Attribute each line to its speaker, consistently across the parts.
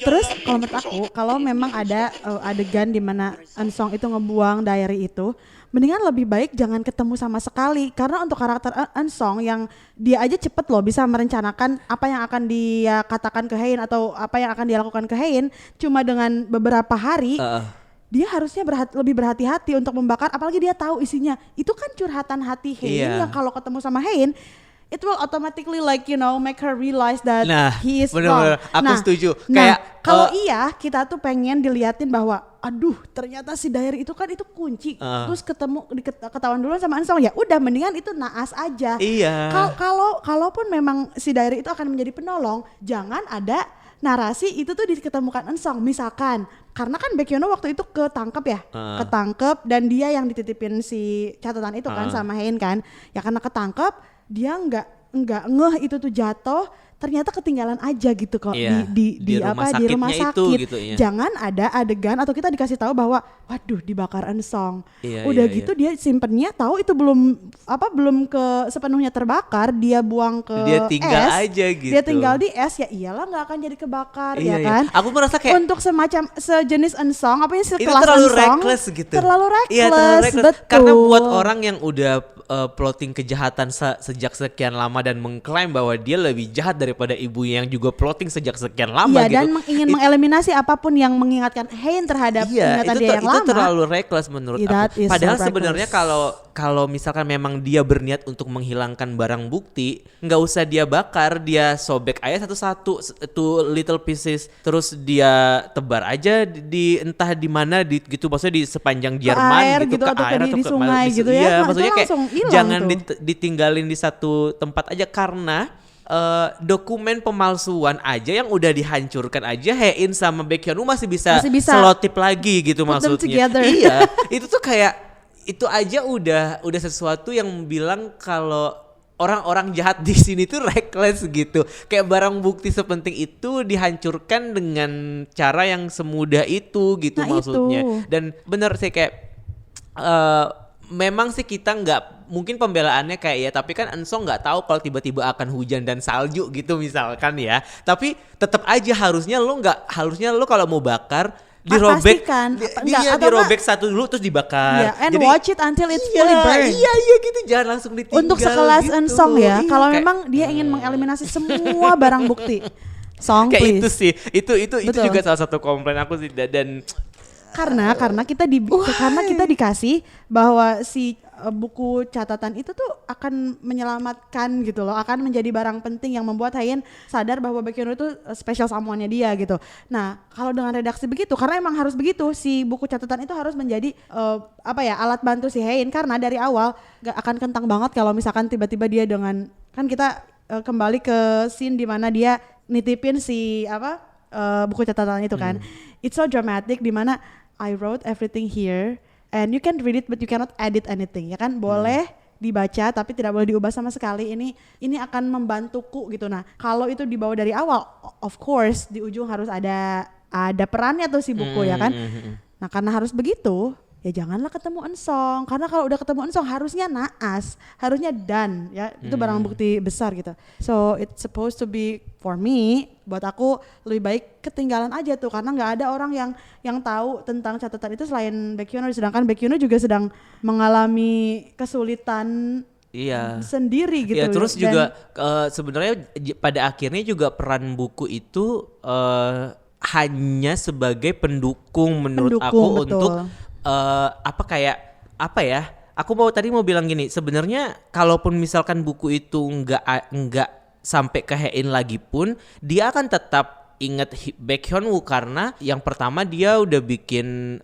Speaker 1: Terus kalau menurut aku, kalau memang ada adegan di mana Eun-sung itu ngebuang diary itu, mendingan lebih baik jangan ketemu sama sekali. Karena untuk karakter Eun-sung yang dia aja cepet loh bisa merencanakan apa yang akan dia katakan ke Haen atau apa yang akan dia lakukan ke Haen cuma dengan beberapa hari. Dia harusnya lebih berhati-hati untuk membakar, apalagi dia tahu isinya. Itu kan curhatan hati Haen yang kalau ketemu sama Haen, it will automatically make her realize that he is wrong.
Speaker 2: Aku setuju. Kayak
Speaker 1: kalau kita tuh pengen diliatin bahwa aduh ternyata si diary itu kan itu kunci. Terus ketahuan duluan sama Eun-sung, ya udah mendingan itu naas aja.
Speaker 2: Iya.
Speaker 1: Kalaupun memang si diary itu akan menjadi penolong, jangan ada narasi itu tuh diketemukan Eun-sung. Misalkan karena kan Baekhyun waktu itu ketangkep dan dia yang dititipin si catatan itu kan sama Haen kan. Ya karena ketangkep dia nggak ngeh itu tuh jatuh, ternyata ketinggalan aja gitu kok di rumah sakit
Speaker 2: itu, gitu, ya.
Speaker 1: Jangan ada adegan atau kita dikasih tahu bahwa waduh dibakar Eun-sung. Gitu dia simpennya tahu itu belum ke sepenuhnya terbakar, dia buang ke
Speaker 2: dia tinggal
Speaker 1: es,
Speaker 2: aja gitu.
Speaker 1: Dia tinggal di es, ya iyalah nggak akan jadi kebakar kan.
Speaker 2: Aku merasa kayak
Speaker 1: untuk semacam sejenis Eun-sung apa yang sekelas
Speaker 2: itu terlalu
Speaker 1: Eun-sung,
Speaker 2: reckless gitu.
Speaker 1: Terlalu reckless.
Speaker 2: Iya, terlalu reckless.
Speaker 1: Betul.
Speaker 2: Karena buat orang yang udah plotting kejahatan sejak sekian lama dan mengklaim bahwa dia lebih jahat daripada ibunya yang juga plotting sejak sekian lama gitu.
Speaker 1: Dan ingin mengeliminasi apapun yang mengingatkan Haen terhadap ingatan dia yang lama.
Speaker 2: Itu terlalu reckless menurut aku. Padahal sebenarnya kalau misalkan memang dia berniat untuk menghilangkan barang bukti, nggak usah dia bakar, dia sobek aja satu-satu itu little pieces, terus dia tebar aja di entah di mana gitu, maksudnya di sepanjang Jerman gitu, ke air atau
Speaker 1: di sungai gitu ya.
Speaker 2: Iya, maksudnya kayak jangan ditinggalin di satu tempat aja karena dokumen pemalsuan aja yang udah dihancurkan aja Haen sama Baekhyun masih bisa selotip lagi gitu maksudnya. Iya, itu tuh kayak itu aja udah sesuatu yang bilang kalau orang-orang jahat di sini tuh reckless gitu. Kayak barang bukti sepenting itu dihancurkan dengan cara yang semudah itu gitu maksudnya. Dan bener sih kayak memang sih kita nggak mungkin pembelaannya kayak tapi kan Eun-sung nggak tahu kalau tiba-tiba akan hujan dan salju gitu misalkan ya. Tapi tetap aja harusnya lo kalau mau bakar dirobek dirobek satu dulu terus dibakar.
Speaker 1: And jadi, watch it until it's fully burned.
Speaker 2: Iya gitu, jangan langsung ditinggal.
Speaker 1: Untuk sekelas
Speaker 2: gitu.
Speaker 1: Eun-sung ya, kalau memang dia ingin mengeliminasi semua barang bukti.
Speaker 2: Kayak
Speaker 1: please.
Speaker 2: itu sih. Itu juga salah satu komplain aku sih dan
Speaker 1: karena kita dikasih bahwa si buku catatan itu tuh akan menyelamatkan gitu loh, akan menjadi barang penting yang membuat Haen sadar bahwa Baekhyun itu special someone-nya dia gitu. Nah, kalau dengan redaksi begitu, karena emang harus begitu, si buku catatan itu harus menjadi alat bantu si Haen, karena dari awal gak akan kentang banget kalau misalkan tiba-tiba dia dengan kan kita kembali ke scene di mana dia nitipin si buku catatan itu kan. It's so dramatic di mana I wrote everything here and you can read it but you cannot edit anything, ya kan? Boleh dibaca tapi tidak boleh diubah sama sekali. Ini akan membantuku gitu. Nah, kalau itu dibawa dari awal, of course di ujung harus ada perannya tuh si buku ya kan. Nah, karena harus begitu, ya janganlah ketemu Eun-sung. Karena kalau udah ketemu Eun-sung harusnya naas, harusnya done ya. Itu barang bukti besar gitu. So it's supposed to be, for me, buat aku lebih baik ketinggalan aja tuh, karena nggak ada orang yang tahu tentang catatan itu selain Baekhyun, sedangkan Baekhyun juga sedang mengalami kesulitan sendiri gitu.
Speaker 2: Iya, terus juga sebenarnya pada akhirnya juga peran buku itu hanya sebagai pendukung menurut aku, betul. Untuk aku tadi mau bilang gini, sebenarnya kalaupun misalkan buku itu enggak sampai ke Haen lagi pun, dia akan tetap ingat Baekhyun karena yang pertama dia udah bikin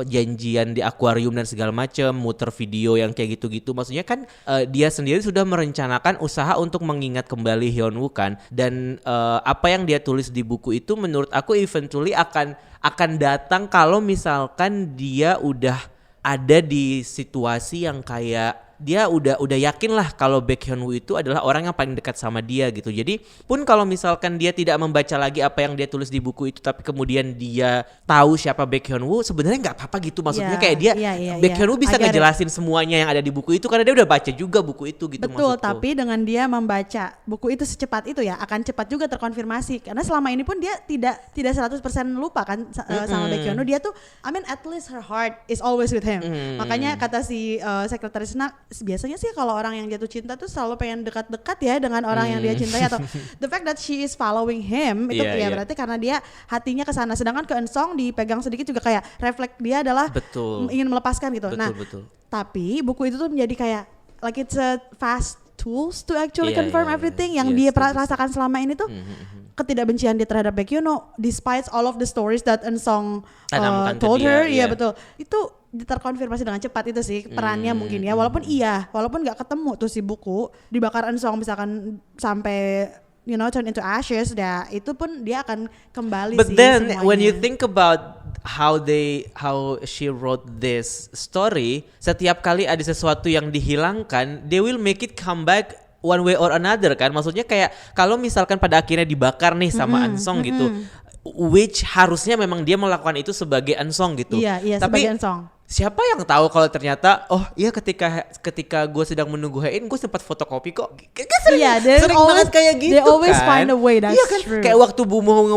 Speaker 2: janjian di akuarium dan segala macam, muter video yang kayak gitu-gitu. Maksudnya kan dia sendiri sudah merencanakan usaha untuk mengingat kembali Hyun-woo kan, dan apa yang dia tulis di buku itu menurut aku eventually akan datang kalau misalkan dia udah ada di situasi yang kayak dia udah yakin lah kalau Baek Hyun Woo itu adalah orang yang paling dekat sama dia gitu. Jadi pun kalau misalkan dia tidak membaca lagi apa yang dia tulis di buku itu, tapi kemudian dia tahu siapa Baek Hyun Woo, sebenarnya nggak apa-apa gitu. Maksudnya kayak dia Baek Hyun Woo bisa ngejelasin semuanya yang ada di buku itu karena dia udah baca juga buku itu gitu.
Speaker 1: Betul, tapi dengan dia membaca buku itu secepat itu ya akan cepat juga terkonfirmasi, karena selama ini pun dia tidak 100% lupa kan sama Baek Hyun Woo. Dia tuh at least her heart is always with him. Makanya kata si sekretaris Nak, biasanya sih kalau orang yang jatuh cinta tuh selalu pengen dekat-dekat ya dengan orang yang dia cintai, atau the fact that she is following him itu berarti karena dia hatinya ke sana. Sedangkan ke Eun-sung dipegang sedikit juga kayak refleks dia adalah ingin melepaskan gitu.
Speaker 2: Betul.
Speaker 1: Tapi buku itu tuh menjadi kayak like it's a fast tools to actually confirm everything yang dia rasakan selama ini tuh. Ketidakbencian dia terhadap Baek Hyun Woo, despite all of the stories that Eun-sung told her, betul. Itu terkonfirmasi dengan cepat itu sih perannya mungkin ya. Walaupun nggak ketemu tuh si buku dibakar Eun-sung misalkan sampai turn into ashes, itu pun dia akan kembali.
Speaker 2: But then semuanya. When you think about how she wrote this story, setiap kali ada sesuatu yang dihilangkan, they will make it come back one way or another kan. Maksudnya kayak kalau misalkan pada akhirnya dibakar nih sama Eun-sung gitu, which harusnya memang dia melakukan itu sebagai Eun-sung gitu.
Speaker 1: Iya,
Speaker 2: tapi
Speaker 1: sebagai Eun-sung.
Speaker 2: Siapa yang tahu kalau ternyata ketika gue sedang menunggu Hae-in, gue sempat fotokopi kok. Sering banget kayak gitu.
Speaker 1: They always find a way, that's
Speaker 2: kan?
Speaker 1: true.
Speaker 2: Kayak waktu Bumo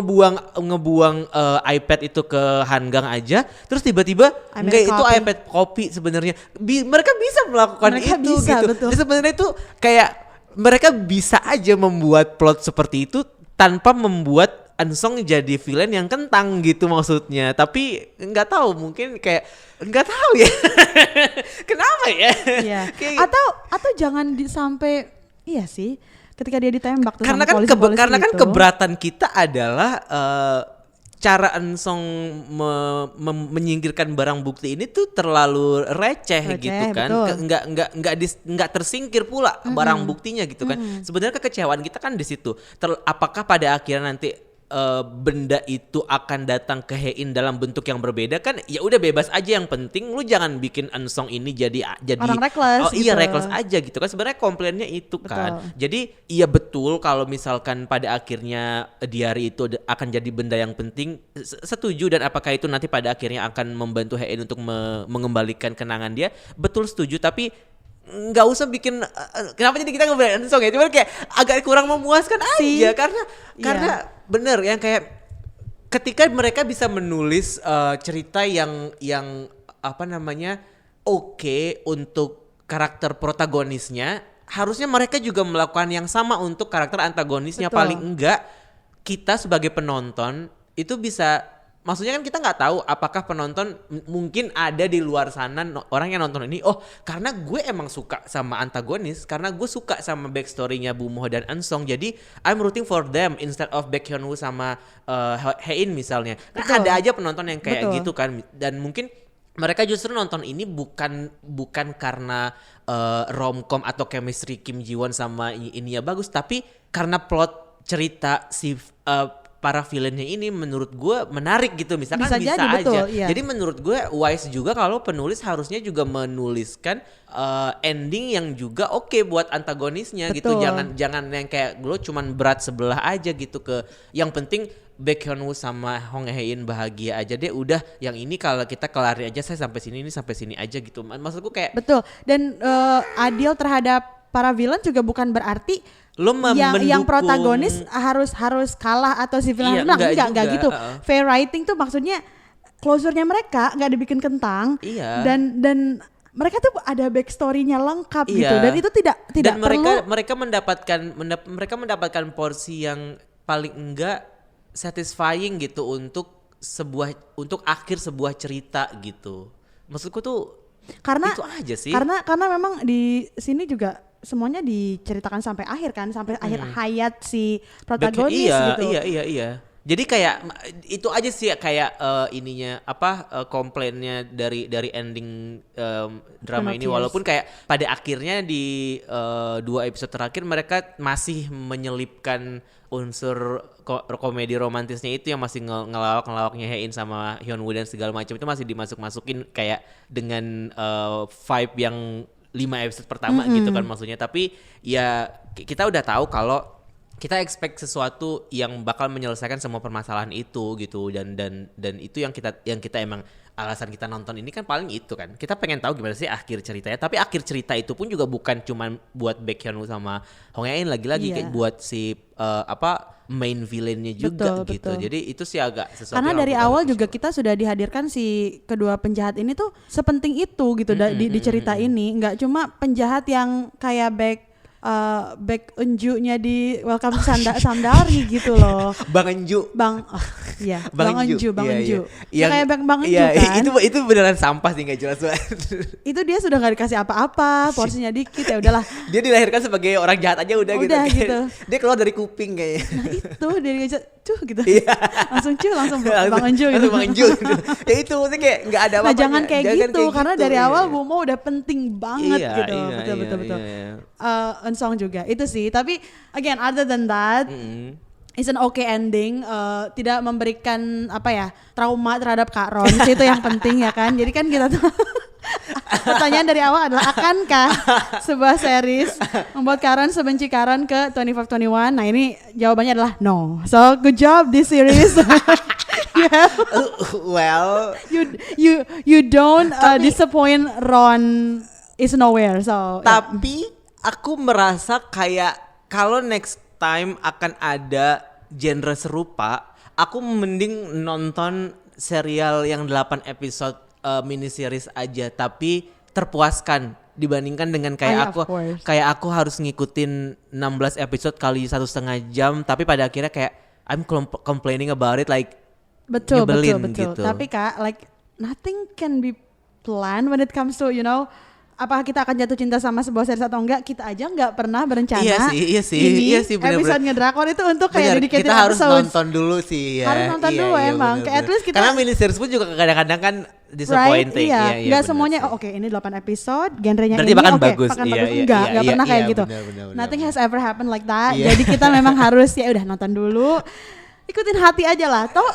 Speaker 2: ngebuang iPad itu ke Hanggang aja, terus tiba-tiba enggak, itu iPad kopi sebenarnya. Mereka bisa melakukan itu gitu. Jadi sebenarnya itu kayak mereka bisa aja membuat plot seperti itu tanpa membuat Eun-sung jadi villain yang kentang gitu maksudnya. Tapi nggak tahu, mungkin kayak nggak tahu ya. Kenapa ya?
Speaker 1: Iya. Atau jangan sampai sih ketika dia ditembak tuh
Speaker 2: karena
Speaker 1: sama
Speaker 2: polisi-polisi
Speaker 1: karena
Speaker 2: kan keberatan kita adalah cara Eun-sung menyingkirkan barang bukti ini tuh terlalu receh gitu kan. Nggak tersingkir pula barang buktinya gitu kan. Sebenarnya kekecewaan kita kan di situ. Apakah pada akhirnya nanti benda itu akan datang ke Hae-in dalam bentuk yang berbeda kan? Ya udah bebas aja, yang penting lu jangan bikin Eun-sung ini jadi
Speaker 1: orang reckless.
Speaker 2: Reckless aja gitu kan. Sebenarnya komplainnya itu kan. Jadi iya betul kalau misalkan pada akhirnya diary itu akan jadi benda yang penting, setuju. Dan apakah itu nanti pada akhirnya akan membantu Hae-in untuk mengembalikan kenangan dia? Betul, setuju. Tapi nggak usah bikin kenapa jadi kita ngebelain Eun-sung ya, cuman kayak agak kurang memuaskan aja karena bener yang kayak ketika mereka bisa menulis cerita yang oke untuk karakter protagonisnya, harusnya mereka juga melakukan yang sama untuk karakter antagonisnya. Paling enggak kita sebagai penonton itu bisa. Maksudnya kan kita nggak tahu apakah penonton mungkin ada di luar sana orang yang nonton ini, karena gue emang suka sama antagonis, karena gue suka sama backstory-nya Bumo dan Eun-sung, jadi I'm rooting for them instead of Baek Hyun Woo sama Hae-in misalnya. Kan ada aja penonton yang kayak gitu kan, dan mungkin mereka justru nonton ini bukan karena romcom atau chemistry Kim Ji Won sama ini ya bagus, tapi karena plot cerita si para villainnya ini menurut gue menarik gitu, misalkan bisa jadi, aja. Betul, iya. Jadi menurut gue wise juga kalau penulis harusnya juga menuliskan ending yang juga oke buat antagonisnya. Betul. Gitu. Jangan yang kayak lo cuman berat sebelah aja gitu ke yang penting Baek Hyun Woo sama Hong Hae-in bahagia aja deh, udah yang ini kalau kita kelari aja saya sampai sini, ini sampai sini aja gitu. Maksudku kayak
Speaker 1: betul. Dan adil terhadap para villain juga bukan berarti yang protagonis harus kalah atau si villain enggak gitu. Fair writing tuh maksudnya closure-nya mereka enggak dibikin kentang.
Speaker 2: Iya.
Speaker 1: Dan mereka tuh ada backstory-nya lengkap gitu, dan itu tidak
Speaker 2: dan
Speaker 1: perlu.
Speaker 2: mereka mendapatkan porsi yang paling enggak satisfying gitu untuk akhir sebuah cerita gitu. Maksudku tuh karena itu aja sih.
Speaker 1: Karena memang di sini juga semuanya diceritakan sampai akhir kan, sampai akhir hayat si protagonis gitu.
Speaker 2: Iya. Jadi kayak itu aja sih kayak komplainnya dari ending drama ini, walaupun kayak pada akhirnya di 2 episode terakhir mereka masih menyelipkan unsur komedi romantisnya itu yang masih ngelawak-ngelawaknya Hae-in sama Hyun Woo dan segala macam itu masih dimasuk-masukin kayak dengan vibe yang 5 episode pertama gitu kan maksudnya. Tapi ya kita udah tahu kalau kita expect sesuatu yang bakal menyelesaikan semua permasalahan itu gitu, dan itu yang kita emang alasan kita nonton ini kan paling itu kan. Kita pengen tahu gimana sih akhir ceritanya, tapi akhir cerita itu pun juga bukan cuman buat Baekhyun sama Hong Hae-in, lagi-lagi kayak buat si main villainnya juga gitu. Betul. Jadi itu sih agak sesuatu
Speaker 1: karena dari awal juga kita sudah dihadirkan si kedua penjahat ini tuh sepenting itu gitu di cerita ini, nggak cuma penjahat yang kayak Baek Eun-junya di Welcome to Sandari gitu loh.
Speaker 2: Bang Eun-ju.
Speaker 1: Iya, Bang Eun-ju. Ya kayak Bang Eun-ju kan.
Speaker 2: Itu beneran sampah sih, nggak jelas banget.
Speaker 1: Itu dia sudah nggak dikasih apa-apa, porsinya dikit, ya udahlah.
Speaker 2: Dia dilahirkan sebagai orang jahat aja udah gitu. Dia keluar dari kuping kayaknya.
Speaker 1: Nah itu dia gitu. langsung Bang Eun-ju gitu.
Speaker 2: Langsung Bang Eun-ju gitu. Ya itu maksudnya kayak nggak ada apa-apa.
Speaker 1: Nah jangan kayak gitu, karena dari awal Bumo udah penting banget gitu. Betul. Unsong juga itu sih, tapi again other than that it's an okay ending, tidak memberikan trauma terhadap Kak Ron itu yang penting ya kan. Jadi kan kita tuh pertanyaan dari awal adalah akankah sebuah series membuat Kak Ron sebenci Kak Ron ke 2521. Nah ini jawabannya adalah no, so good job this series.
Speaker 2: Well
Speaker 1: you don't disappoint Ron is nowhere, so
Speaker 2: tapi aku merasa kayak kalau next time akan ada genre serupa, aku mending nonton serial yang 8 episode mini series aja tapi terpuaskan dibandingkan dengan kayak aku harus ngikutin 16 episode kali 1,5 jam tapi pada akhirnya kayak I'm complaining about it like
Speaker 1: betul.
Speaker 2: gitu.
Speaker 1: Tapi Kak, like nothing can be planned when it comes to apakah kita akan jatuh cinta sama sebuah series atau enggak, kita aja nggak pernah berencana.
Speaker 2: Iya sih bener-bener.
Speaker 1: Episode ngedrakor itu untuk kayak dedicated
Speaker 2: kita harus
Speaker 1: episodes.
Speaker 2: Nonton dulu sih ya.
Speaker 1: Harus nonton dulu emang. Kayak at least kita,
Speaker 2: karena mini series pun juga kadang-kadang kan disappointing.
Speaker 1: Right, nggak semuanya ini 8 episode, genrenya
Speaker 2: berarti
Speaker 1: ini
Speaker 2: bagus.
Speaker 1: Enggak pernah kayak gitu.
Speaker 2: Bener.
Speaker 1: Nothing has ever happened like that. Jadi kita memang harus ya udah nonton dulu. Ikutin hati aja lah. Toh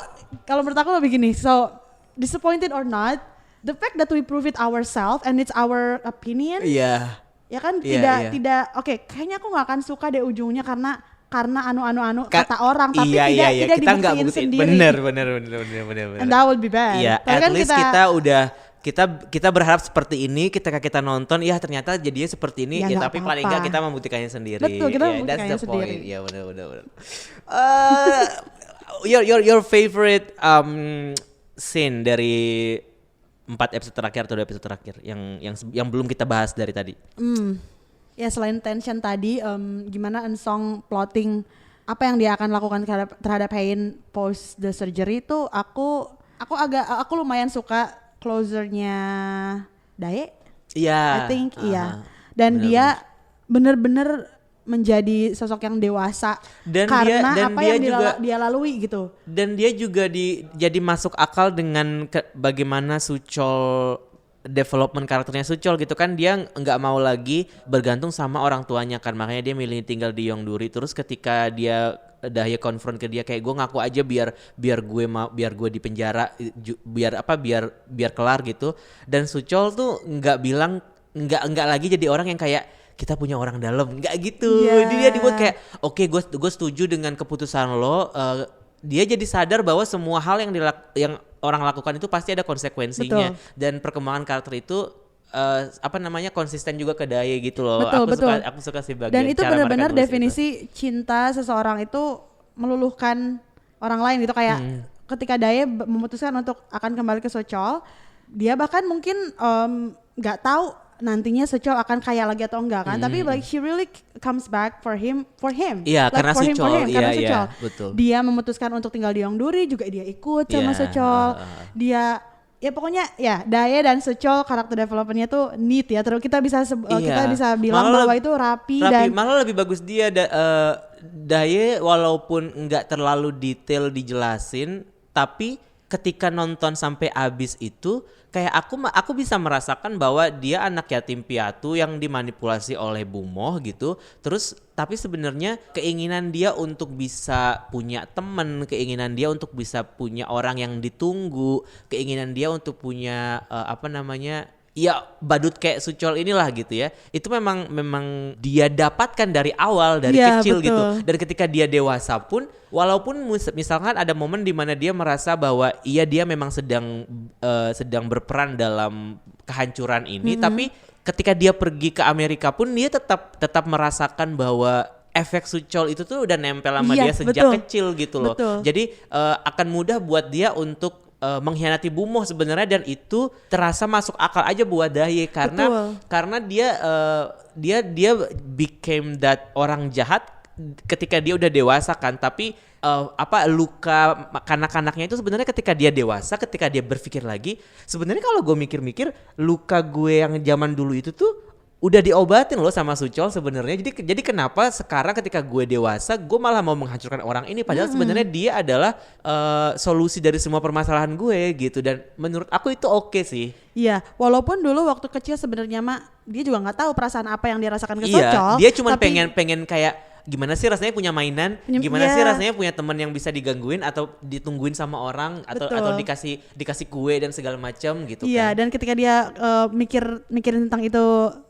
Speaker 1: kalau menurut aku lebih gini, so disappointed or not, the fact that we prove it ourselves and it's our opinion.
Speaker 2: Iya.
Speaker 1: Ya kan tidak kayaknya aku nggak akan suka deh ujungnya karena anu kata orang tapi tidak
Speaker 2: kita nggak
Speaker 1: dibuktiin sendiri.
Speaker 2: Bener.
Speaker 1: And that would be bad.
Speaker 2: Iya, at least kita berharap seperti ini ketika kita nonton ya ternyata jadinya seperti ini ya tapi paling nggak kita membuktikannya sendiri.
Speaker 1: Betul, kita membuktikannya sendiri.
Speaker 2: Iya benar. Your favorite scene dari 4 episode terakhir atau 2 episode terakhir yang belum kita bahas dari tadi.
Speaker 1: Ya selain tension tadi, gimana Eun-song plotting apa yang dia akan lakukan terhadap Hae-in post the surgery itu aku lumayan suka closernya Dae.
Speaker 2: Iya.
Speaker 1: I think iya. Dan dia bener-bener menjadi sosok yang dewasa karena apa yang dia lalui gitu.
Speaker 2: Dan dia juga jadi masuk akal dengan bagaimana Suchol development karakternya Suchol gitu kan, dia nggak mau lagi bergantung sama orang tuanya kan, makanya dia milih tinggal di Yongduri. Terus ketika dia Dahye konfront ke dia kayak gue ngaku aja biar gue di penjara biar kelar gitu. Dan Suchol tuh nggak lagi jadi orang yang kayak kita punya orang dalam, nggak gitu. Jadi dia dibuat kayak oke, gue setuju dengan keputusan lo. Dia jadi sadar bahwa semua hal yang orang lakukan itu pasti ada konsekuensinya. Betul. Dan perkembangan karakter itu konsisten juga ke Dae gitu loh. Aku suka sih bagian.
Speaker 1: Dan itu benar-benar definisi itu. Cinta seseorang itu meluluhkan orang lain gitu, kayak ketika Dae memutuskan untuk akan kembali ke Suchol, dia bahkan mungkin nggak tahu nantinya Suchol akan kaya lagi atau enggak kan, tapi like she really comes back for him.
Speaker 2: Iya,
Speaker 1: like
Speaker 2: karena Suchol.
Speaker 1: Iya,
Speaker 2: betul.
Speaker 1: Dia memutuskan untuk tinggal di Yongduri juga dia ikut sama Suchol. Dia ya pokoknya ya Dae dan Suchol karakter developmentnya tuh neat ya. Terus kita bisa bilang bahwa itu rapi dan
Speaker 2: malah lebih bagus dia Dae walaupun enggak terlalu detail dijelasin, tapi ketika nonton sampai habis itu kayak aku bisa merasakan bahwa dia anak yatim piatu yang dimanipulasi oleh Bumoh gitu. Terus tapi sebenarnya keinginan dia untuk bisa punya teman, keinginan dia untuk bisa punya orang yang ditunggu, keinginan dia untuk punya ya badut kayak Suchol inilah gitu ya. Itu memang dia dapatkan dari awal, dari kecil betul. Gitu. Dan ketika dia dewasa pun, walaupun misalkan ada momen di mana dia merasa bahwa dia memang sedang berperan dalam kehancuran ini, tapi ketika dia pergi ke Amerika pun dia tetap merasakan bahwa efek Suchol itu tuh udah nempel sama dia sejak kecil gitu loh. Betul. Jadi akan mudah buat dia untuk mengkhianati Bumoh sebenarnya, dan itu terasa masuk akal aja buat Daye karena dia became that orang jahat ketika dia udah dewasa kan, tapi luka kanak-kanaknya itu sebenarnya ketika dia dewasa, ketika dia berpikir lagi, sebenarnya kalau gue mikir-mikir luka gue yang zaman dulu itu tuh udah diobatin loh sama Suchol sebenarnya. Jadi kenapa sekarang ketika gue dewasa gue malah mau menghancurkan orang ini, padahal sebenarnya dia adalah solusi dari semua permasalahan gue gitu. Dan menurut aku itu oke sih.
Speaker 1: Iya, walaupun dulu waktu kecil sebenarnya dia juga nggak tahu perasaan apa yang dia rasakan ke Suchol.
Speaker 2: Dia cuma pengen kayak gimana sih rasanya punya mainan, gimana sih rasanya punya teman yang bisa digangguin atau ditungguin sama orang, atau dikasih kue dan segala macam gitu kan.
Speaker 1: Iya, dan ketika dia mikirin tentang itu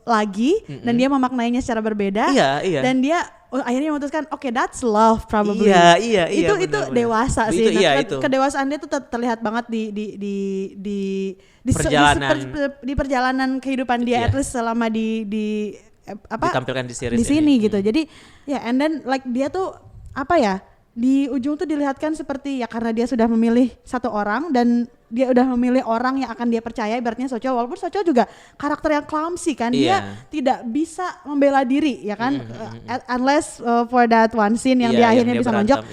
Speaker 1: lagi dan dia memaknainya secara berbeda, dan dia akhirnya memutuskan oke, that's love probably.
Speaker 2: Iya.
Speaker 1: Itu
Speaker 2: bener.
Speaker 1: dewasa sih.
Speaker 2: Itu.
Speaker 1: Kedewasaan dia tuh terlihat banget di perjalanan kehidupan dia, at least selama
Speaker 2: ditampilkan di series
Speaker 1: di sini gitu. Jadi and then like dia tuh di ujung tuh dilihatkan seperti karena dia sudah memilih satu orang dan dia udah memilih orang yang akan dia percaya, ibaratnya Suchol, walaupun Suchol juga karakter yang clumsy kan, dia tidak bisa membela diri ya kan, unless for that one scene yang dia akhirnya bisa monjok.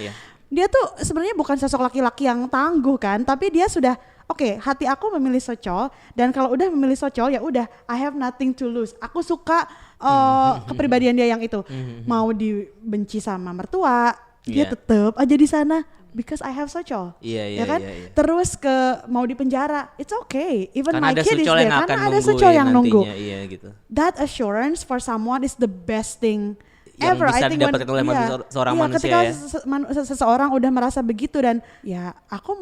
Speaker 1: Dia tuh sebenarnya bukan sosok laki-laki yang tangguh kan, tapi dia sudah hati aku memilih Suchol, dan kalau udah memilih Suchol ya udah, I have nothing to lose. Aku suka kepribadian dia yang itu. Mau dibenci sama mertua, dia tetap aja di sana because I have Suchol.
Speaker 2: Iya
Speaker 1: kan? Terus mau di penjara, it's okay. Even
Speaker 2: karena
Speaker 1: my kid is there karena ada Suchol yang nunggu.
Speaker 2: Gitu.
Speaker 1: That assurance for someone is the best thing
Speaker 2: yang
Speaker 1: ever.
Speaker 2: bisa didapatkan oleh seorang manusia
Speaker 1: ketika seseorang udah merasa begitu, dan aku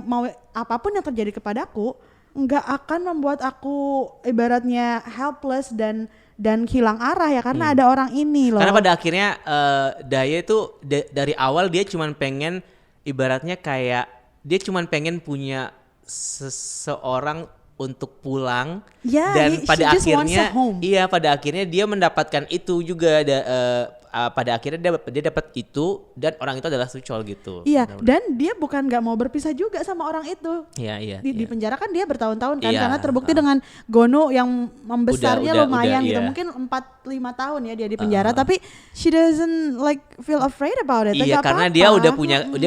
Speaker 1: mau apapun yang terjadi kepadaku nggak akan membuat aku ibaratnya helpless dan hilang arah ya, karena ada orang ini loh.
Speaker 2: Karena pada akhirnya Daye itu dari awal dia cuman pengen, ibaratnya kayak dia cuman pengen punya seseorang untuk pulang, dan pada akhirnya dia mendapatkan itu juga. Pada akhirnya dia dapat itu, dan orang itu adalah Suchol gitu.
Speaker 1: Iya, dan dia bukan nggak mau berpisah juga sama orang itu.
Speaker 2: Iya.
Speaker 1: Di penjara kan dia bertahun-tahun kan, karena terbukti dengan Gono yang membesarnya lumayan gitu. Mungkin 4-5 tahun ya dia di penjara, tapi she doesn't like feel afraid about it.
Speaker 2: Iya, karena dia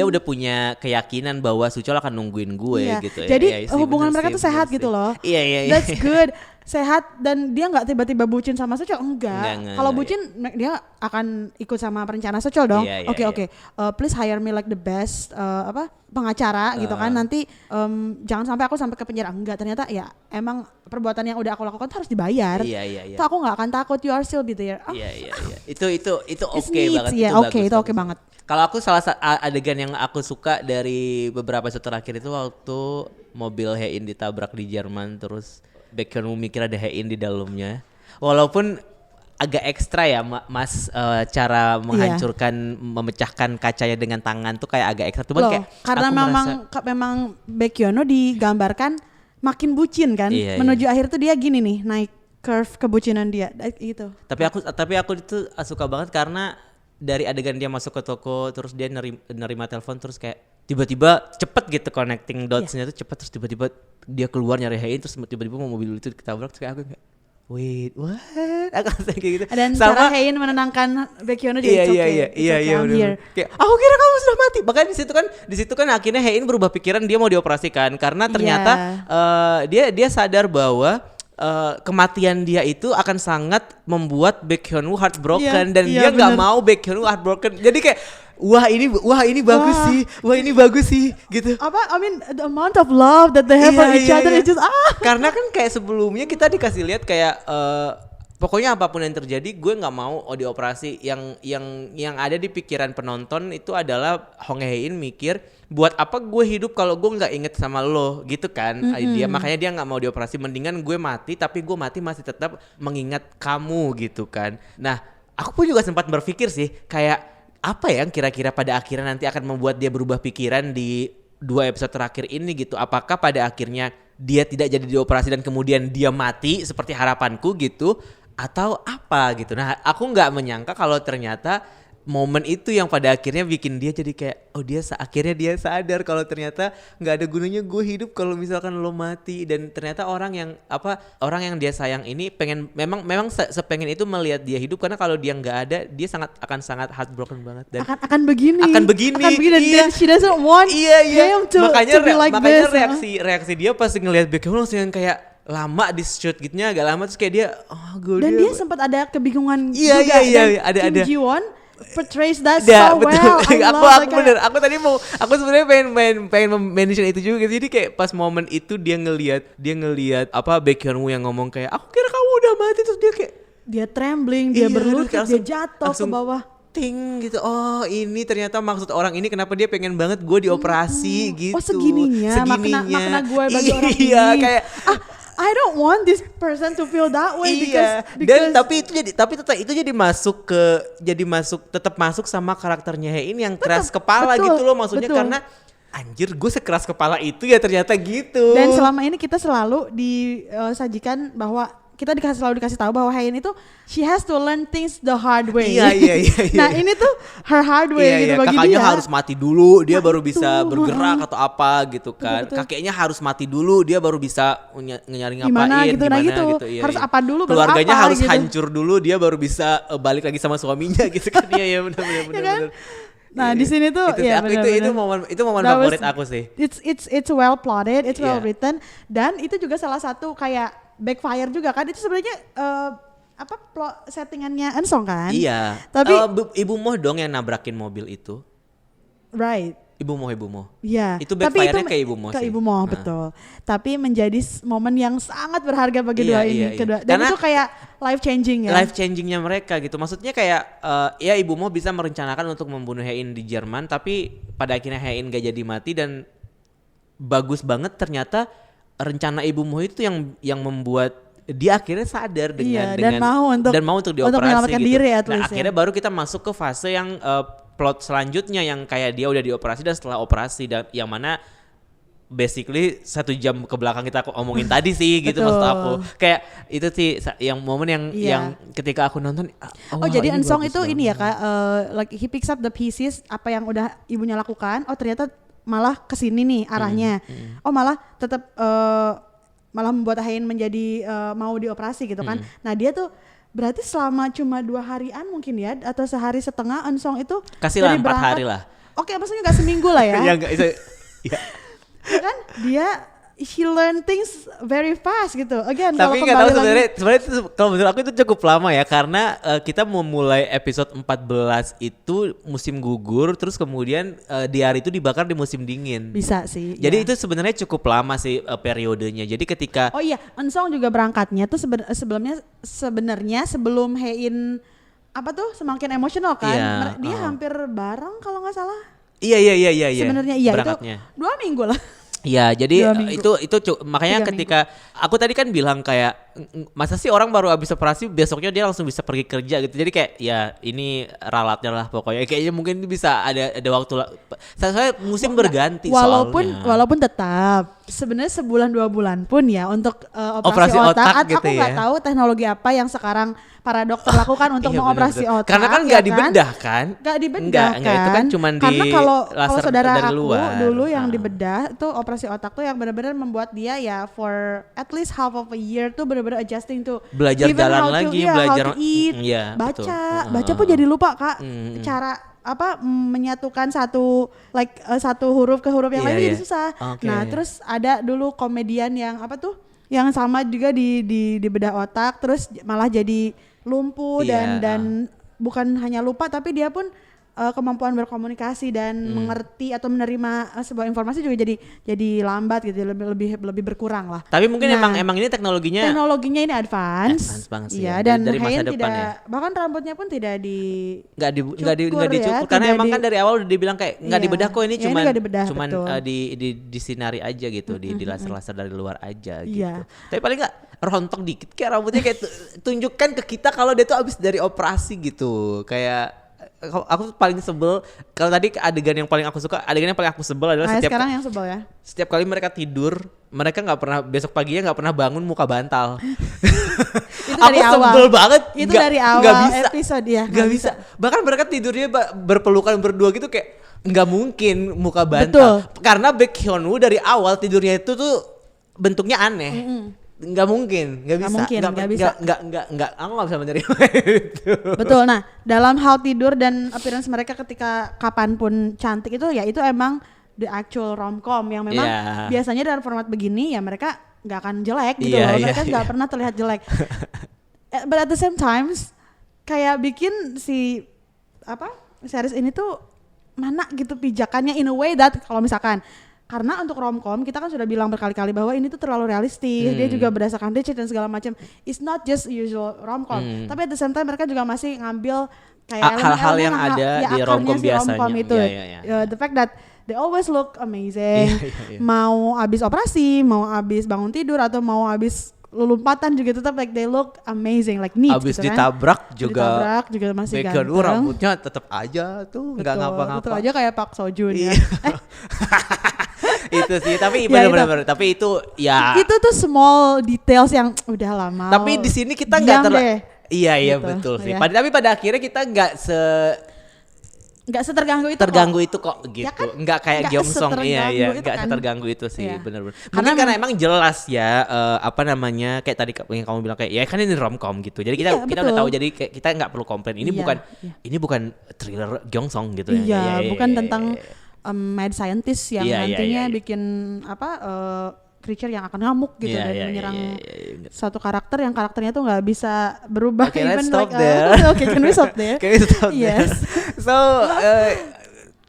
Speaker 2: udah punya keyakinan bahwa Suchol akan nungguin gue gitu.
Speaker 1: Jadi hubungan mereka tuh sehat gitu loh.
Speaker 2: Iya.
Speaker 1: That's good. Sehat, dan dia nggak tiba-tiba bucin sama Suchol, enggak. Kalau bucin dia akan ikut sama perencana Suchol dong. Oke. Please hire me like the best pengacara gitu kan. Nanti jangan sampai aku sampai ke penjara. Enggak, ternyata emang perbuatan yang udah aku lakukan harus dibayar.
Speaker 2: Iya.
Speaker 1: Tuh aku nggak akan takut, you are still be there.
Speaker 2: Iya. Itu oke banget.
Speaker 1: Itu oke banget.
Speaker 2: Kalau aku salah satu adegan yang aku suka dari beberapa episode terakhir itu waktu mobil Hein ditabrak di Jerman, terus Baekhyun mikir ada Hein di dalamnya. Walaupun agak ekstra ya Mas, cara menghancurkan, memecahkan kacanya dengan tangan tuh kayak agak ekstra. Cuman kayak
Speaker 1: karena memang Baekhyun digambarkan makin bucin kan, menuju akhir tuh dia gini nih, naik curve kebucinan dia gitu.
Speaker 2: Tapi aku itu suka banget karena dari adegan dia masuk ke toko, terus dia nerima telepon, terus kayak tiba-tiba cepet gitu connecting dots-nya tuh cepet, terus tiba-tiba dia keluar nyari Hein, terus tiba-tiba mobil itu ketabrak, terus kayak aku kayak wait, what? Aku kayak gitu.
Speaker 1: Dan cara Hein menenangkan Baekhyun dia
Speaker 2: bener. Kayak aku kira kamu sudah mati. Bahkan di situ kan akhirnya Hein berubah pikiran, dia mau dioperasikan karena ternyata dia sadar bahwa kematian dia itu akan sangat membuat Baekhyun heartbroken, dan dia nggak mau Baekhyun heartbroken. Jadi kayak wah ini bagus sih gitu.
Speaker 1: I mean the amount of love that they have for each other is just
Speaker 2: Karena kan kayak sebelumnya kita dikasih lihat kayak pokoknya apapun yang terjadi gue nggak mau dioperasi. Yang ada di pikiran penonton itu adalah Hong Hae-in mikir, buat apa gue hidup kalau gue nggak inget sama lo gitu kan. Makanya dia nggak mau dioperasi, mendingan gue mati tapi gue mati masih tetap mengingat kamu gitu kan. Nah aku pun juga sempat berpikir sih kayak apa yang kira-kira pada akhirnya nanti akan membuat dia berubah pikiran di 2 episode terakhir ini gitu. Apakah pada akhirnya dia tidak jadi dioperasi dan kemudian dia mati seperti harapanku gitu, atau apa gitu. Nah aku nggak menyangka kalau ternyata momen itu yang pada akhirnya bikin dia jadi kayak akhirnya dia sadar kalau ternyata nggak ada gunanya gue hidup kalau misalkan lo mati. Dan ternyata orang yang dia sayang ini memang sepengen itu melihat dia hidup, karena kalau dia nggak ada dia akan sangat heartbroken banget dan
Speaker 1: akan begini
Speaker 2: iya.
Speaker 1: dan she doesn't want him to be like
Speaker 2: makanya
Speaker 1: this.
Speaker 2: reaksi dia pas ngelihat Beckham langsung yang kayak lama di shoot gitunya agak lama, terus kayak dia
Speaker 1: dan dia sempat ada kebingungan
Speaker 2: juga.
Speaker 1: Iya,
Speaker 2: ada
Speaker 1: Kim Ji-won portrays that so well.
Speaker 2: Aku tadi aku sebenarnya pengen mention itu juga. Jadi kayak pas momen itu dia ngelihat Baekhyun yang ngomong kayak aku kira kamu udah mati, terus dia kayak
Speaker 1: dia trembling, dia berlutut, dia jatuh ke bawah.
Speaker 2: Ting gitu. Oh ini ternyata maksud orang ini kenapa dia pengen banget gue dioperasi gitu.
Speaker 1: Oh segininya. Makna gue bagi orang ini.
Speaker 2: Iya kayak
Speaker 1: I don't want this person to feel that way
Speaker 2: because dan tapi tetap itu jadi masuk sama karakternya ini yang keras kepala gitu loh, maksudnya karena anjir gue sekeras kepala itu ya ternyata gitu.
Speaker 1: Dan selama ini kita selalu disajikan bahwa kita selalu dikasih tahu bahwa Hae-in itu she has to learn things the hard way.
Speaker 2: Iya.
Speaker 1: Nah ini tuh her hard way gitu bagi
Speaker 2: kakaknya
Speaker 1: dia.
Speaker 2: harus mati dulu dia baru bisa bergerak atau apa gitu kan. Betul. Kakeknya harus mati dulu dia baru bisa nyari ngapain gimana gitu.
Speaker 1: Iya, harus apa dulu baru
Speaker 2: keluarganya
Speaker 1: apa,
Speaker 2: harus
Speaker 1: gitu.
Speaker 2: Hancur dulu dia baru bisa balik lagi sama suaminya gitu kan. Iya benar.
Speaker 1: Nah di sini tuh
Speaker 2: itu momen favorit aku sih.
Speaker 1: It's well plotted, it's well written, dan itu juga salah satu kayak backfire juga kan, itu sebenarnya plot settingannya Eun-sung kan.
Speaker 2: Iya.
Speaker 1: Tapi
Speaker 2: Ibu Moh dong yang nabrakin mobil itu.
Speaker 1: Right.
Speaker 2: Ibu Moh.
Speaker 1: Iya.
Speaker 2: Itu backfire-nya ke Ibu Moh sih.
Speaker 1: Ke Ibu Moh betul. Tapi menjadi momen yang sangat berharga bagi kedua. Dan
Speaker 2: karena
Speaker 1: itu kayak life changing ya.
Speaker 2: Life changingnya mereka gitu. Maksudnya kayak Ibu Moh bisa merencanakan untuk membunuh Hae-in di Jerman, tapi pada akhirnya Hae-in gak jadi mati, dan bagus banget ternyata rencana Ibu Moh itu yang membuat dia akhirnya sadar
Speaker 1: dan mau untuk
Speaker 2: dioperasi
Speaker 1: menyelamatkan
Speaker 2: gitu.
Speaker 1: diri
Speaker 2: Akhirnya baru kita masuk ke fase yang plot selanjutnya yang kayak dia udah dioperasi dan setelah operasi, dan yang mana basically 1 jam ke belakang kita omongin tadi sih gitu. Maksud aku kayak itu sih yang momen yang ketika aku nonton
Speaker 1: jadi Eun-sung itu ini ya Kak, like he picks up the pieces apa yang udah ibunya lakukan, ternyata malah kesini nih arahnya. Malah tetap malah membuat Hae-in menjadi mau dioperasi gitu kan. Nah dia tuh berarti selama cuma 2 harian mungkin ya, atau sehari setengah Eun-sung itu
Speaker 2: kasihlah 4 hari lah.
Speaker 1: Oke, maksudnya gak seminggu lah ya.
Speaker 2: Ya enggak itu. Ya
Speaker 1: kan dia he learn things very fast gitu. Again,
Speaker 2: tapi nggak tahu sebenarnya kalau menurut aku itu cukup lama ya, karena kita memulai episode 14 itu musim gugur, terus kemudian di hari itu dibakar di musim dingin.
Speaker 1: Bisa sih.
Speaker 2: Jadi itu sebenarnya cukup lama sih periodenya. Jadi ketika
Speaker 1: Eun-sung juga berangkatnya tuh sebenarnya sebelum Hae-in semakin emosional kan. Dia hampir bareng kalau nggak salah.
Speaker 2: Iya.
Speaker 1: Sebenarnya berangkatnya. Itu 2 minggu lah.
Speaker 2: Iya, jadi itu makanya ketika aku tadi kan bilang kayak masa sih orang baru habis operasi besoknya dia langsung bisa pergi kerja gitu. Jadi kayak ya ini ralatnya lah pokoknya. Kayaknya mungkin bisa ada waktu saya musim berganti
Speaker 1: walaupun tetap sebenarnya sebulan 2 bulan pun ya untuk operasi otak
Speaker 2: gitu
Speaker 1: aku nggak tahu teknologi apa yang sekarang para dokter lakukan untuk mengoperasi otak.
Speaker 2: Karena kan nggak dibedah kan?
Speaker 1: Nggak dibedah kan?
Speaker 2: Itu kan cuma
Speaker 1: karena kalau saudara
Speaker 2: dari
Speaker 1: aku
Speaker 2: luar.
Speaker 1: dulu yang dibedah itu operasi otak tuh yang benar-benar membuat dia ya for at least half of a year tuh benar-benar adjusting tuh
Speaker 2: belajar jalan lagi, belajar
Speaker 1: how to eat, baca pun jadi lupa Kak. Cara menyatukan satu huruf ke huruf yang lain jadi susah. Nah, terus ada dulu komedian yang yang sama juga di bedah otak terus malah jadi lumpuh dan bukan hanya lupa tapi dia pun kemampuan berkomunikasi dan mengerti atau menerima sebuah informasi juga jadi lambat gitu, lebih berkurang lah.
Speaker 2: Tapi mungkin emang ini teknologinya
Speaker 1: ini advance
Speaker 2: banget sih.
Speaker 1: Iya, dan
Speaker 2: dari masa
Speaker 1: Hein
Speaker 2: depan
Speaker 1: tidak, bahkan rambutnya pun tidak
Speaker 2: nggak dicukur karena emang kan dari awal udah dibilang kayak nggak dibedah kok, ini cuman disinari aja gitu, di laser-laser dari luar aja gitu. Tapi paling nggak rontok dikit kayak rambutnya kayak tunjukkan ke kita kalau dia tuh abis dari operasi gitu. Kayak aku paling sebel kalau tadi adegan yang paling aku sebel adalah
Speaker 1: sekarang yang sebel ya.
Speaker 2: Setiap kali mereka tidur, mereka nggak pernah, besok paginya nggak pernah bangun muka bantal.
Speaker 1: Itu dari
Speaker 2: aku
Speaker 1: awal.
Speaker 2: sebel banget.
Speaker 1: Itu dari awal
Speaker 2: gak bisa,
Speaker 1: episode ya.
Speaker 2: Gak bisa. Bahkan mereka tidurnya berpelukan berdua gitu kayak nggak mungkin muka bantal. Betul. Karena Baek Hyun-woo dari awal tidurnya itu tuh bentuknya aneh. Nggak mungkin, nggak bisa, aku nggak bisa menerima itu.
Speaker 1: Betul. Nah, dalam hal tidur dan appearance mereka ketika kapanpun cantik itu emang the actual romcom yang memang biasanya dalam format begini ya mereka nggak akan jelek gitu loh. Mereka nggak pernah terlihat jelek. But at the same times kayak bikin series ini tuh mana gitu pijakannya in a way that kalau misalkan, karena untuk romcom kita kan sudah bilang berkali-kali bahwa ini tuh terlalu realistis, dia juga berdasarkan research dan segala macam. It's not just usual romcom, tapi at the same time mereka juga masih ngambil kayak
Speaker 2: hal-hal yang ada di romcom biasanya.
Speaker 1: Itu. The fact that they always look amazing. Mau abis operasi, mau abis bangun tidur atau mau abis lompatan juga tetap like they look amazing, like neat
Speaker 2: abis
Speaker 1: gitu
Speaker 2: ditabrak
Speaker 1: kan.
Speaker 2: juga
Speaker 1: masih
Speaker 2: ganteng.
Speaker 1: ganteng.
Speaker 2: Rambutnya tetap aja tuh nggak ngapa-ngapa.
Speaker 1: Tetap aja kayak Park Seo Joon ya.
Speaker 2: Itu sih, tapi benar-benar tapi itu ya
Speaker 1: itu tuh small details yang udah lama.
Speaker 2: Tapi di sini kita nggak iya gitu, betul sih.
Speaker 1: Ya.
Speaker 2: Tapi pada akhirnya kita nggak seterganggu itu kok gitu. Ya kan, nggak kayak Gyeongsong nggak seterganggu itu sih, benar-benar. Mungkin karena emang jelas ya kayak tadi yang kamu bilang kayak ya kan ini romcom gitu. Jadi kita udah tahu, jadi kayak kita nggak perlu komplain. Ini bukan thriller Gyeongsong gitu ya.
Speaker 1: Bukan tentang mad scientist yang nantinya bikin creature yang akan ngamuk gitu dan menyerang satu karakter yang karakternya tuh nggak bisa berubah.
Speaker 2: Okay, let's stop there.
Speaker 1: Okay, can we stop there? Yes.
Speaker 2: So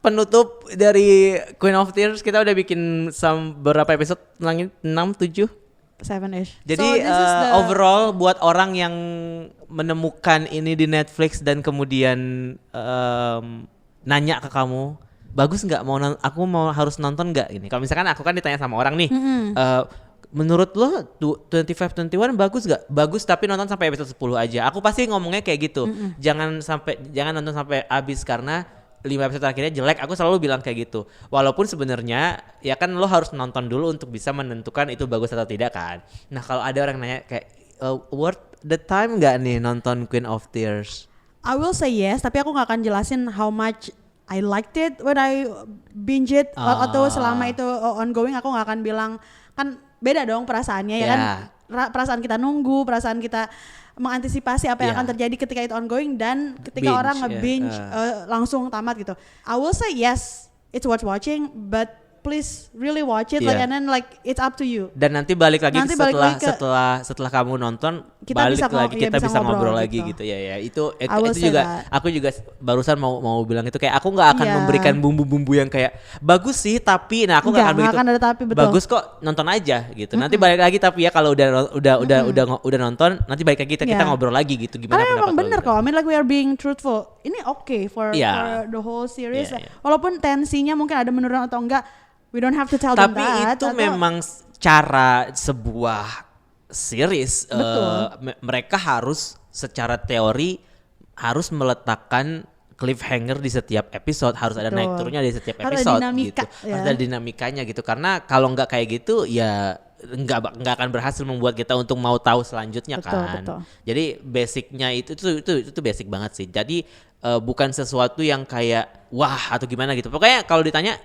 Speaker 2: penutup dari Queen of Tears kita udah bikin berapa episode? 6, 7?
Speaker 1: 7-ish.
Speaker 2: Jadi overall buat orang yang menemukan ini di Netflix dan kemudian nanya ke kamu, bagus nggak, aku harus nonton nggak ini? Kalau misalkan aku kan ditanya sama orang nih, menurut lo 25-21 bagus nggak? Bagus, tapi nonton sampai episode 10 aja. Aku pasti ngomongnya kayak gitu. Jangan nonton sampai habis karena 5 episode terakhirnya jelek. Aku selalu bilang kayak gitu. Walaupun sebenarnya ya kan lo harus nonton dulu untuk bisa menentukan itu bagus atau tidak kan. Nah kalau ada orang nanya kayak worth the time nggak nih nonton Queen of Tears?
Speaker 1: I will say yes, tapi aku nggak akan jelasin how much I liked it when I binge it atau selama itu ongoing. Aku nggak akan bilang, kan beda dong perasaannya ya kan. Perasaan kita nunggu, perasaan kita mengantisipasi apa yang akan terjadi ketika itu ongoing dan ketika orang nge-binge langsung tamat gitu. I will say yes, it's worth watching, but please really watch it and then it's up to you.
Speaker 2: Dan nanti balik lagi setelah kamu nonton kita bisa ngobrol lagi gitu ya. Itu juga aku juga barusan mau bilang itu kayak aku nggak akan memberikan bumbu-bumbu yang kayak bagus sih tapi aku nggak akan begitu.
Speaker 1: Ada tapi, betul.
Speaker 2: Bagus kok, nonton aja gitu. Nanti balik lagi tapi ya kalau udah nonton nanti balik lagi kita ngobrol lagi gitu, gimana pendapat lo?
Speaker 1: Emang bener kok. I mean we are being truthful. Ini okay for the whole series. Walaupun tensinya mungkin ada menurun atau enggak, we don't have to tell them that.
Speaker 2: Tapi itu memang cara sebuah series. Mereka harus secara teori harus meletakkan cliffhanger di setiap episode, harus ada naik turunnya di setiap episode gitu. Harus ada dinamikanya gitu. Karena kalau nggak kayak gitu ya nggak akan berhasil membuat kita untuk mau tahu selanjutnya kan. Betul. Jadi basicnya itu basic banget sih. Jadi bukan sesuatu yang kayak wah atau gimana gitu. Pokoknya kalau ditanya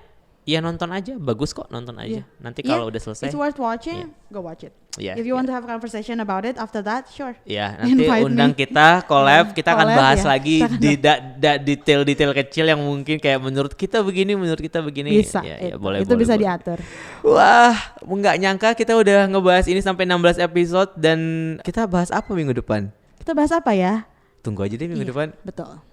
Speaker 2: ya nonton aja, bagus kok, nonton aja. Nanti kalau udah selesai,
Speaker 1: it's worth watching, go watch it. If you want to have a conversation about it after that, sure.
Speaker 2: Nanti undang kita collab, kita akan bahas lagi di detail-detail kecil yang mungkin kayak menurut kita begini.
Speaker 1: Bisa.
Speaker 2: Boleh.
Speaker 1: Itu bisa diatur.
Speaker 2: Wah, nggak nyangka kita udah ngebahas ini sampai 16 episode dan kita bahas apa minggu depan?
Speaker 1: Kita bahas apa ya?
Speaker 2: Tunggu aja deh minggu depan.
Speaker 1: Betul.